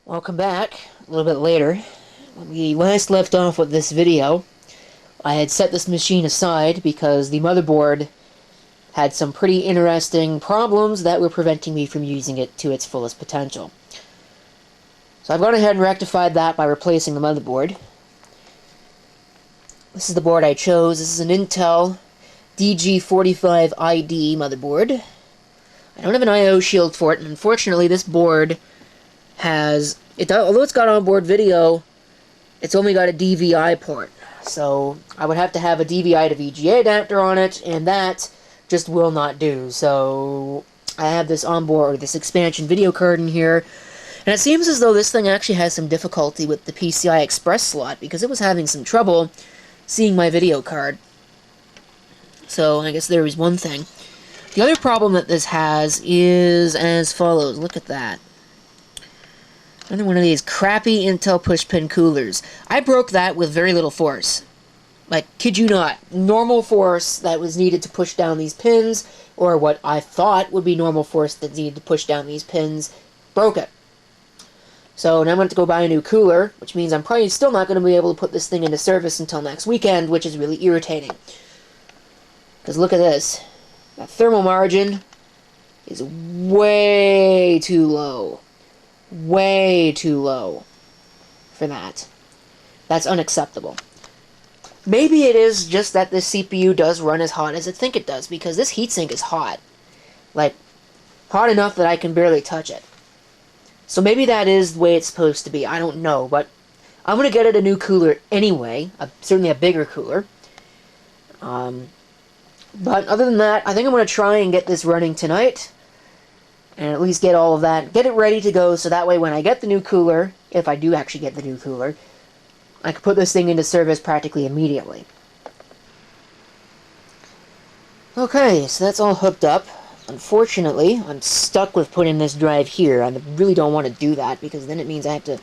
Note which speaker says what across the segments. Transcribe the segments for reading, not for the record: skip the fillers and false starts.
Speaker 1: Welcome back, a little bit later. When we last left off with this video, I had set this machine aside because the motherboard had some pretty interesting problems that were preventing me from using it to its fullest potential. So I've gone ahead and rectified that by replacing the motherboard. This is the board I chose. This is an Intel DG45ID motherboard. I don't have an I/O shield for it, and unfortunately this board has, although it's got onboard video, it's only got a DVI port. So I would have to have a DVI to VGA adapter on it, and that just will not do. So I have this onboard, this expansion video card in here, and it seems as though this thing actually has some difficulty with the PCI Express slot because it was having some trouble seeing my video card. So I guess there is one thing. The other problem that this has is as follows. Look at that. Another one of these crappy Intel pushpin coolers. I broke that with very little force. Like, kid you not. Normal force that was needed to push down these pins, or what I thought would be normal force that needed to push down these pins, broke it. So now I'm going to go buy a new cooler, which means I'm probably still not going to be able to put this thing into service until next weekend, which is really irritating. Because look at this. That thermal margin is way too low. Way too low for that. That's unacceptable. Maybe it is just that this CPU does run as hot as I think it does, because this heatsink is hot. Like, hot enough that I can barely touch it. So maybe that is the way it's supposed to be. I don't know, but I'm going to get it a new cooler anyway. Certainly a bigger cooler. But other than that, I think I'm going to try and get this running tonight. And at least get all of that, get it ready to go, so that way when I get the new cooler, if I do actually get the new cooler, I can put this thing into service practically immediately. Okay, so that's all hooked up. Unfortunately, I'm stuck with putting this drive here. I really don't want to do that, because then it means I have to,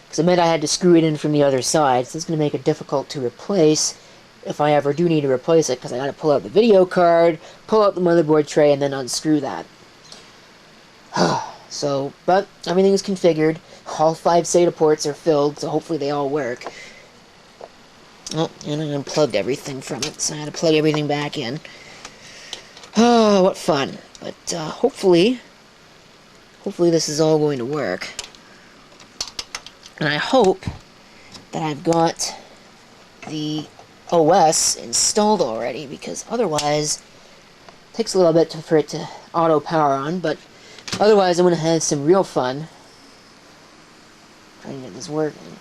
Speaker 1: because it meant I had to screw it in from the other side, so it's going to make it difficult to replace if I ever do need to replace it, because I got to pull out the video card, pull out the motherboard tray, and then unscrew that. So, but everything is configured. All 5 SATA ports are filled, so hopefully they all work. Oh, and I unplugged everything from it, so I had to plug everything back in. Oh, what fun. But hopefully this is all going to work. And I hope that I've got the OS installed already, because otherwise it takes a little bit for it to auto power on, but otherwise, I'm going to have some real fun trying to get this working.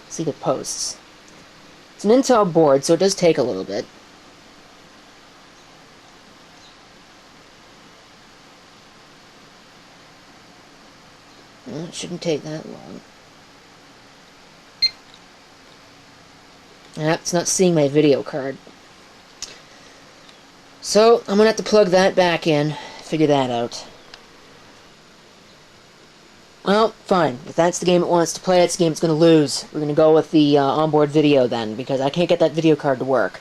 Speaker 1: See the posts. It's an Intel board, so it does take a little bit. Well, it shouldn't take that long. It's not seeing my video card. So, I'm going to have to plug that back in, figure that out. Well, fine. If that's the game it wants to play, that's the game it's going to lose. We're going to go with the onboard video then, because I can't get that video card to work.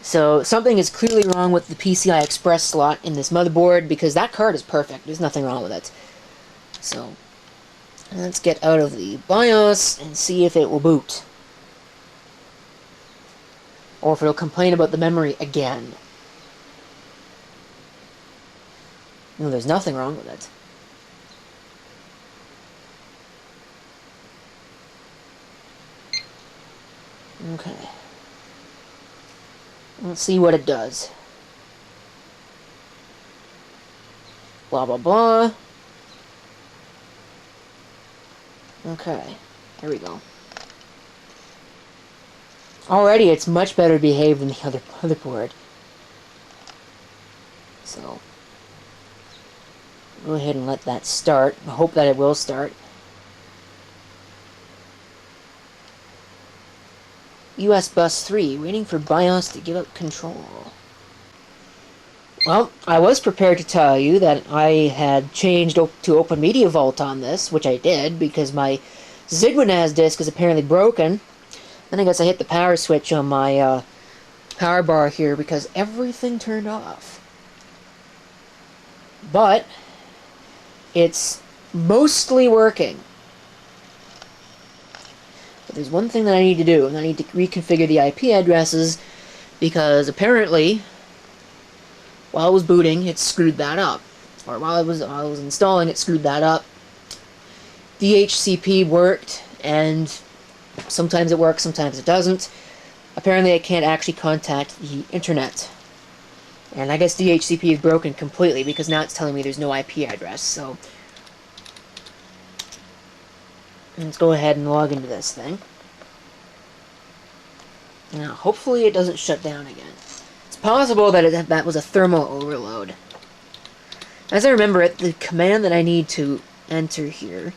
Speaker 1: So, something is clearly wrong with the PCI Express slot in this motherboard, because that card is perfect. There's nothing wrong with it. So, let's get out of the BIOS and see if it will boot. Or if it'll complain about the memory again. No, there's nothing wrong with it. Okay. Let's see what it does. Blah, blah, blah. Okay. There we go. Already, it's much better behaved than the other motherboard. So, go ahead and let that start. I hope that it will start. US bus 3, waiting for BIOS to give up control. Well, I was prepared to tell you that I had changed to Open Media Vault on this, which I did, because my Zigwanaz disk is apparently broken. Then I guess I hit the power switch on my power bar here because everything turned off. But It's mostly working. But there's one thing that I need to do, and I need to reconfigure the IP addresses, because apparently, while I was booting, it screwed that up. Or while I was installing, it screwed that up. DHCP worked, and sometimes it works, sometimes it doesn't. Apparently I can't actually contact the internet. And I guess DHCP is broken completely, because now it's telling me there's no IP address, so let's go ahead and log into this thing. Now, hopefully it doesn't shut down again. It's possible that that was a thermal overload. As I remember it, the command that I need to enter here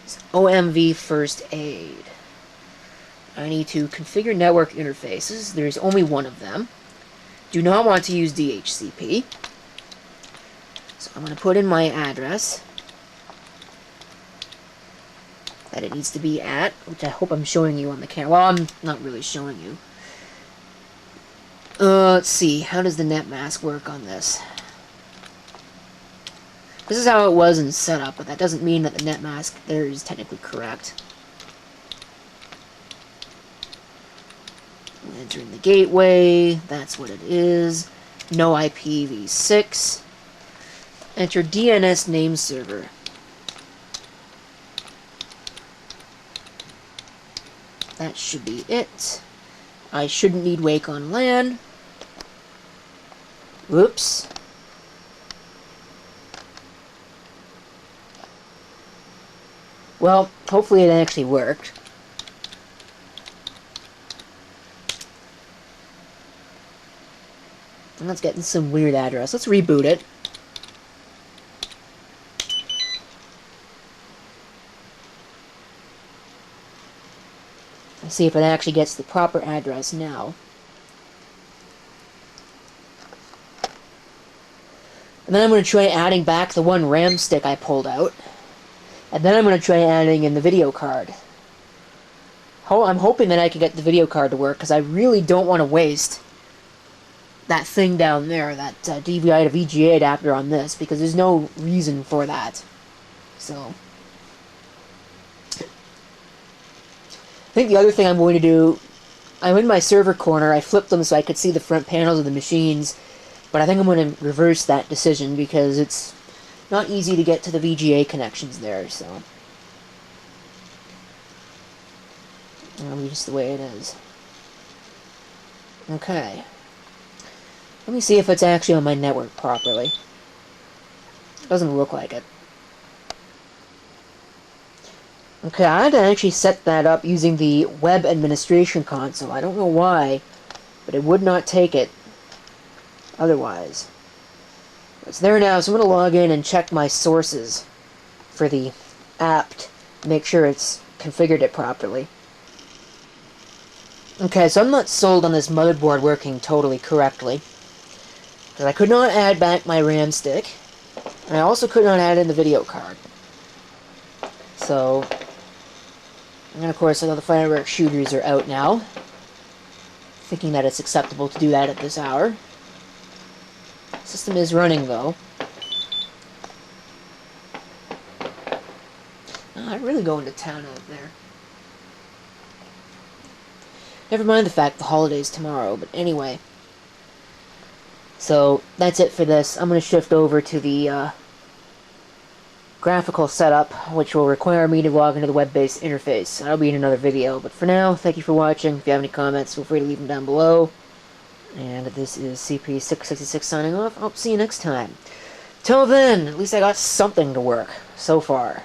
Speaker 1: is OMV first aid. I need to configure network interfaces. There's only one of them. Do not want to use DHCP. So I'm going to put in my address that it needs to be at, which I hope I'm showing you on the camera. Well, I'm not really showing you. Let's see. How does the net mask work on this? This is how it was in setup, but that doesn't mean that the net mask there is technically correct. Entering the gateway, that's what it is. No IPv6. Enter DNS name server. That should be it. I shouldn't need wake on LAN. Whoops. Well, hopefully it actually worked. And let's get some weird address. Let's reboot it. Let's see if it actually gets the proper address now. And then I'm going to try adding back the one RAM stick I pulled out. And then I'm going to try adding in the video card. I'm hoping that I can get the video card to work, because I really don't want to waste that thing down there, that DVI to VGA adapter on this, because there's no reason for that. So, I think the other thing I'm going to do, I'm in my server corner, I flipped them so I could see the front panels of the machines, but I think I'm going to reverse that decision, because it's not easy to get to the VGA connections there, so that'll be just the way it is. Okay. Let me see if it's actually on my network properly. Doesn't look like it. Okay, I had to actually set that up using the web administration console. I don't know why, but it would not take it otherwise. It's there now, so I'm going to log in and check my sources for the app to make sure it's configured it properly. Okay, so I'm not sold on this motherboard working totally correctly, because I could not add back my RAM stick, and I also could not add in the video card. So, and of course, I know the fireworks shooters are out now, thinking that it's acceptable to do that at this hour. System is running, though. Oh, I'm really going to town out there. Never mind the fact the holiday's tomorrow, but anyway. So, that's it for this. I'm going to shift over to the graphical setup, which will require me to log into the web-based interface. That'll be in another video, but for now, thank you for watching. If you have any comments, feel free to leave them down below. And this is CP666 signing off. I'll see you next time. Till then, at least I got something to work so far.